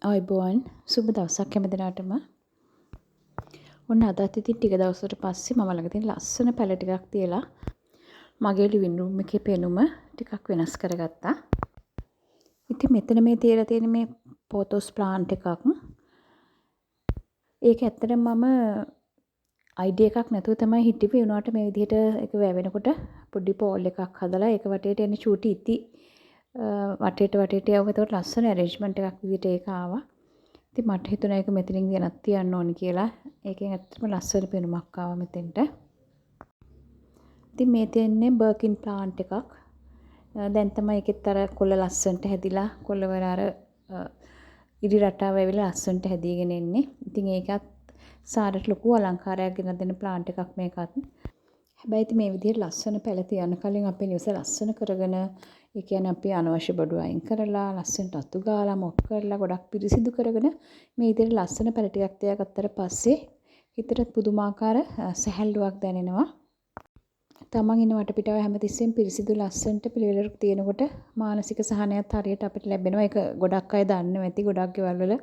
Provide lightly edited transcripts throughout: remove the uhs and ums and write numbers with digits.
ආයුබෝවන් සුබ දවසක් හැම දිනකටම. ඔන්න අදත් ඉතින් ටික දවසකට පස්සේ මම ළඟ තියෙන ලස්සන පැල ටිකක් තියලා මගේ ලිවිං රූම් එකේ පෙනුම ටිකක් වෙනස් කරගත්තා. ඉතින් මෙතන මේ තියලා තියෙන මේ පෝතෝස් ප්ලාන්ට් එකක්. ඒක ඇත්තටම මම අයිඩියා එකක් නැතුව තමයි හිටියේ. උනාට මේ විදිහට ඒක වැවෙනකොට පොඩි පෝල් එකක් හදලා ඒක වටේට එන චූටි ඉති වටේට යවුව. ඒකට ලස්සන ඇරේන්ජ්මන්ට් එකක් විදිහට ඒක ආවා. ඉතින් මට හිතුණා ඒක මෙතනින් ගෙනත් තියන්න ඕනි කියලා. ඒකෙන් ඇත්තටම ලස්සන පෙනුමක් ආවා මෙතෙන්ට. ඉතින් මේ තියෙන්නේ බර්කින් ප්ලාන්ට් එකක්. දැන් තමයි ඒකෙත් අර කොළ ලස්සනට හැදිලා කොළ වල අර ඉරි රටාව ඇවිල්ලා ලස්සනට හැදීගෙන එන්නේ. ඉතින් ඒකත් සාරට ලොකු අලංකාරයක් ගෙන දෙන ප්ලාන්ට් එකක් මේකත්. හැබැයි ඉතින් මේ විදිහට ලස්සන පැල තියන්න කලින් අපේ නිවස ලස්සන කරගෙන ඒ කියන්නේ අපි අනවශ්‍ය බඩු අයින් කරලා ලස්සනට අතු ගාලා මොක් කරලා ගොඩක් පිරිසිදු කරගෙන මේ විදිහට ලස්සන පැල ටිකක් තියාගත්තට පස්සේ හිතට පුදුමාකාර සැහැල්ලුවක් දැනෙනවා. තමන් ඉන්න වටපිටාව හැමතිස්සෙම පිරිසිදු ලස්සනට පිළිවෙලක් තියෙනකොට මානසික සහනයත් හරියට අපිට ලැබෙනවා. ඒක ගොඩක් අය දන්නව ඇති. ගොඩක් ගෙවල් වල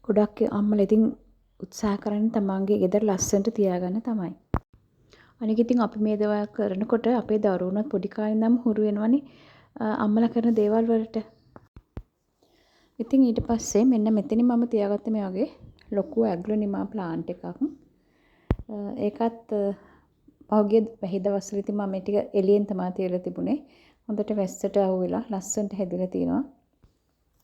ගොඩක් අම්මලා ඉතින් උත්සාහ කරන්නේ තමන්ගේ ගෙදර ලස්සනට තියාගන්න තමයි. අනික ඉතින් අපි මේ දේවල් කරනකොට අපේ දරුවෝනත් පොඩි කාලේ ඉඳන්ම හුරු වෙනවනේ අම්මලා කරන දේවල් වලට. ඉතින් ඊට පස්සේ මෙන්න මෙතනින් මම තියාගත්ත මේ වගේ ලොකු ඇග්ලොනිමා ප්ලාන්ට් එකක්. ඒකත් පහුගිය වැහි දවස්වල ඉතින් මම මේ ටික එළියෙන් තමයි තියලා තිබුණේ. හොඳට වැස්සට අහුවෙලා ලස්සනට හැදිලා තිනවා.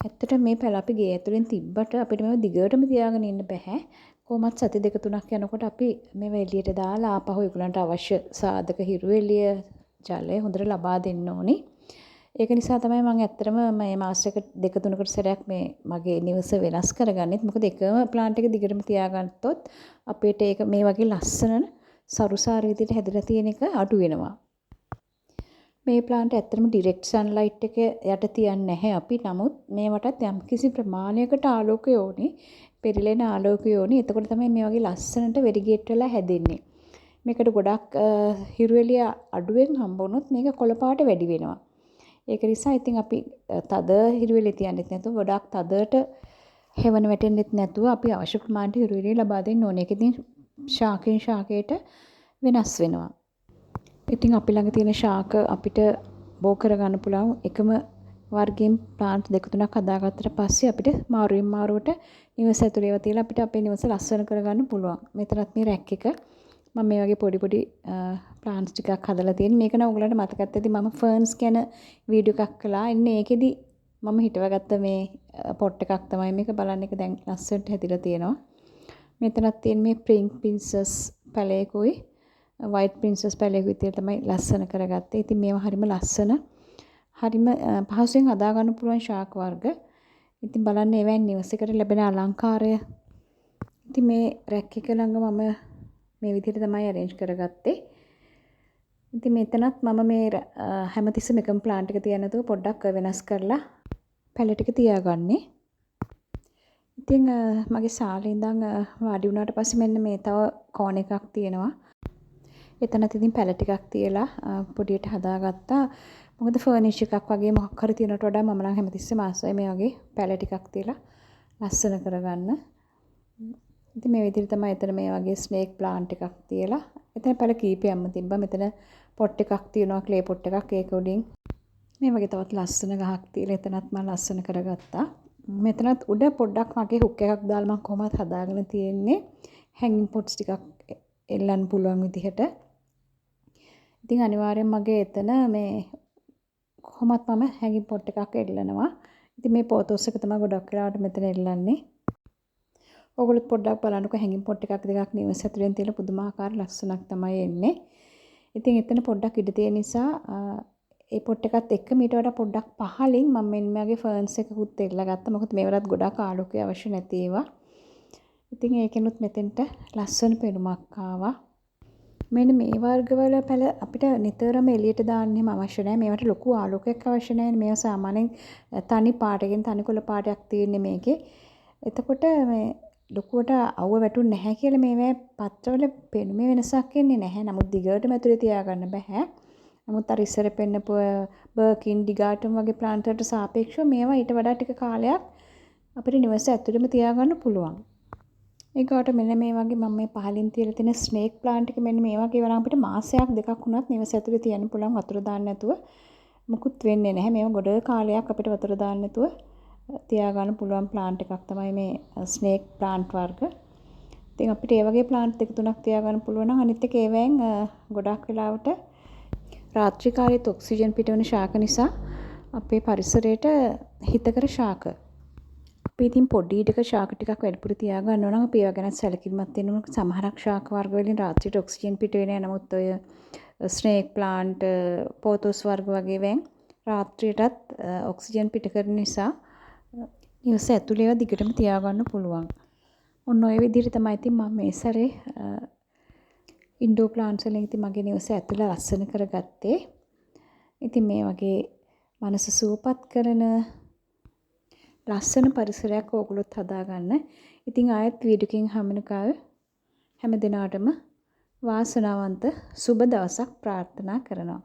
ඇත්තට මේ පැල අපි ගේ ඇතුලෙන් තිබ්බට අපිට මේව දිගටම තියාගෙන ඉන්න බෑ. කොහොමත් සති දෙක තුනක් යනකොට අපි මේව එළියට දාලා ආපහු ඒගොල්ලන්ට අවශ්‍ය සාධක හිරු එළිය ජලය හොඳට ලබා දෙන්න ඕනි. ඒක නිසා තමයි මම ඇත්තටම මේ මාසෙක දෙක තුනකට සැරයක් මේ මගේ නිවස වෙනස් කරගන්නෙත්. මොකද එකම ප්ලාන්ට් එක දිගටම තියාගත්තොත් අපිට ඒක මේ වගේ ලස්සන සරුසාර විදිහට හැදලා තියෙන එක අඩු වෙනවා. මේ ප්ලාන්ට් ඇත්තටම ඩිරෙක්ට් සන්ලයිට් එක යට තියන්නේ නැහැ අපි. නමුත් මේවටත් යම්කිසි ප්‍රමාණයකට ආලෝකය ඕනේ. පෙරලෙන ආලෝකය ඕනේ. එතකොට තමයි මේ වගේ ලස්සනට වෙරිගේට් වෙලා හැදෙන්නේ. මේකට ගොඩක් හිරු එළිය අඩුවෙන් හම්බ වුණොත් මේක කොළ පාට වැඩි වෙනවා. ඒක නිසා ඉතින් අපි තද හිරු එළිය තියන්නෙත් නැතුව ගොඩක් තදට හෙවණ වැටෙන්නෙත් නැතුව අපි අවශ්‍ය ප්‍රමාණයට හිරු එළිය ලබා දෙන්න ඕනේ. ඒක ඉතින් ශාකයෙන් ශාකයට වෙනස් වෙනවා. ඉතින් අපි ළඟ තියෙන ශාක අපිට බෝ කරගන්න පුළුවන් එකම වර්ගයෙන් ප්ලාන්ට් දෙක තුනක් හදාගත්තට පස්සේ අපිට මාරුවෙන් මාරුවට නිවස ඇතුළේ ඒවා තියලා අපිට අපේ නිවස ලස්සන කරගන්න පුළුවන්. මෙතනත් මේ රැක් එක මම මේ වගේ පොඩි ප්ලාන්ට්ස් ටිකක් හදලා තියෙනවා. මේක නම් ඔයගලන්ට මතකත් ඇති මම ෆර්න්ස් ගැන වීඩියෝ එකක් කළා. එන්නේ ඒකෙදි මම හිතවගත්ත මේ පොට් එකක් තමයි මේක. බලන්න එක දැන් ලස්සනට හැදිලා තියෙනවා. මෙතනත් තියෙන මේ පින්ක් ප්‍රින්සස් පැලයකුයි වයිට් ප්‍රින්සස් පැලයකුයි විතර තමයි ලස්සන කරගත්තේ. ඉතින් මේවා හරිම ලස්සන. හරිම පහසුවෙන් හදා ගන්න පුළුවන් ශාක වර්ග. ඉතින් බලන්න ඒවෙන් නිවසේකට ලැබෙන අලංකාරය. ඉතින් මේ රැක් එක ළඟ මම මේ විදිහට තමයි arrange කරගත්තේ. ඉතින් මෙතනත් මම මේ හැමතිස්සෙම එකම ප්ලාන්ට් එක තියන්න නැතුව පොඩ්ඩක් වෙනස් කරලා පැල ටික තියාගන්නේ. ඉතින් මගේ සාලේ ඉඳන් වාඩි වුණාට පස්සේ මෙන්න මේ තව කෝණ එකක් තියෙනවා. එතනත් ඉතින් පැල ටිකක් තියලා පොඩියට හදාගත්තා. මොකද ෆර්නිෂ් එකක් වගේ මොකක් හරි තියනට වඩා මම නම් හැමතිස්සෙම ආසයි මේ වගේ පැල ටිකක් තියලා ලස්සන කරගන්න. ඉතින් මේ විදිහට තමයි එතන මේ වගේ ස්නේක් ප්ලාන්ට් එකක් තියලා එතන පැල කීපයක්ම තිබ්බා. මෙතන පොට් එකක් තියෙනවා ක්ලේ පොට් එකක්. ඒක උඩින් මේ වගේ තවත් ලස්සන ගහක් තියලා එතනත් මම ලස්සන කරගත්තා. මෙතනත් උඩ පොඩ්ඩක් මගේ හුක් එකක් දාලා මම කොහොමද හදාගෙන තියෙන්නේ හැංගින් පොට්ස් ටිකක් එල්ලන්න පුළුවන් විදිහට. ඉතින් අනිවාර්යෙන් මගේ එතන මේ කොහොමත් මම හැංගින් පොට් එකක් එල්ලනවා. ඉතින් මේ පෝතෝස් එක තමයි ගොඩක් වෙලාවට මෙතන එල්ලන්නේ. ඔයගොල්ලෝ පොඩ්ඩක් බලන්නකෝ හැංගින් පොට් එකක් දෙකක් නිවස ඇතුලෙන් තියලා පුදුමාකාර ලස්සනක් තමයි එන්නේ. ඉතින් එතන පොඩ්ඩක් ඉඩ තියෙන නිසා ඒ පොට් එකත් එක්ක මීට වඩා පොඩ්ඩක් පහලින් මම මෙන්න මේගේ ෆර්න්ස් එකකුත් එල්ලලා ගත්තා. මොකද මේවලත් ගොඩක් ආලෝකය අවශ්‍ය නැති ඒවා. ඉතින් ඒකෙනුත් මෙතෙන්ට ලස්සන පෙනුමක් ආවා. මෙන්න මේ වර්ගවල පැල අපිට නිතරම එළියට දාන්නෙම අවශ්‍ය නැහැ. මේවට ලොකු ආලෝකයක් අවශ්‍ය නැහැ. මේවා සාමාන්‍යයෙන් තනි පාටකින් තනිකොළ පාටයක් තියෙන්නේ මේකේ. එතකොට මේ ලොකුවට අවුව වැටුන්නේ නැහැ කියලා මේවා පත්‍රවල පෙනුමේ වෙනසක් එන්නේ නැහැ. නමුත් දිගටම ඇතුලේ තියාගන්න බෑ. නමුත් අර ඉස්සර පෙන්නපු බර්කින් ඩිගාටම් වගේ ප්ලාන්ට් වලට සාපේක්ෂව මේවා ඊට වඩා ටික කාලයක් අපිට නිවස ඇතුළෙම තියාගන්න පුළුවන්. ඒකට මෙන්න මේ වගේ මම මේ පහලින් තියලා තියෙන ස්නේක් ප්ලාන්ට් එක මෙන්න මේ වගේ වරන් අපිට මාසයක් දෙකක් වුණත් නිවස ඇතුලේ තියන්න පුළුවන් වතුර දාන්න නැතුව මුකුත් වෙන්නේ නැහැ. මේව ගොඩ කාලයක් අපිට වතුර දාන්න නැතුව තියාගන්න පුළුවන් ප්ලාන්ට් එකක් තමයි මේ ස්නේක් ප්ලාන්ට් වර්ග. ඉතින් අපිට ඒ වගේ ප්ලාන්ට් දෙක තුනක් තියාගන්න පුළුවන් නම් අනිත් එක ඒවෙන් ගොඩක් වෙලාවට රාත්‍රී කාලෙත් ඔක්සිජන් පිටවන ශාක නිසා අපේ පරිසරයට හිතකර ශාක. අපි ඉතින් පොඩි ඊටක ශාක ටිකක් වැඩිපුර තියාගන්න ඕන නම් අපි ඒවා ගැන සැලකිලිමත් වෙන්න ඕන. සමහරක් ශාක වර්ග වලින් රාත්‍රියට ඔක්සිජන් පිට වෙන්නේ නැහැ. නමුත් ඔය ස්නේක් ප්ලාන්ට්, පෝතෝස් වර්ග වගේ වෙන් රාත්‍රියටත් ඔක්සිජන් පිට කරන නිසා නිවස ඇතුළේ ඒවා දිගටම තියාගන්න පුළුවන්. ඔන්න ඔය විදිහට තමයි ඉතින් මම මේ සැරේ ඉන්ඩෝර් ප්ලාන්ට්ස් වලින් ඉතින් මගේ නිවස ඇතුළ ලස්සන කරගත්තේ. ඉතින් මේ වගේ මනස සුවපත් කරන ලස්සන පරිසරයක් ඕගොල්ලොත් හදාගන්න. ඉතින් ආයෙත් වීඩියෝකින් හම්බෙනකල් හැම දිනාටම වාසනාවන්ත සුබ දවසක් ප්‍රාර්ථනා කරනවා.